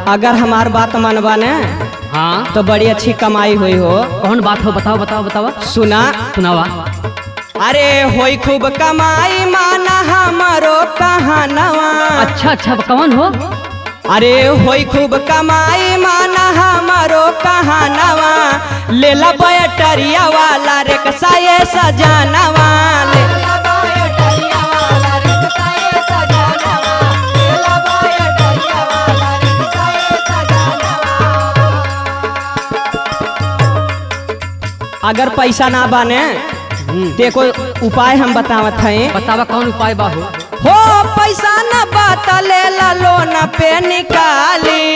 अगर हमार बात मनवा ने हाँ तो बड़ी अच्छी कमाई हुई हो। कौन बात हो, बताओ बताओ बताओ। सुना सुनावा। अरे होई खूब कमाई माना हमारो कहानवा। अच्छा अच्छा, कौन हो? अरे होई खूब कमाई माना हमारो कहानवा। लेला बैटरिया वाला रिक्शा ये सजानवा। अगर पैसा ना बने देखो उपाय हम बतावत हैं। बतावा कौन उपाय बा हो? हो पैसा न बात ले ला लोन पे निकाली।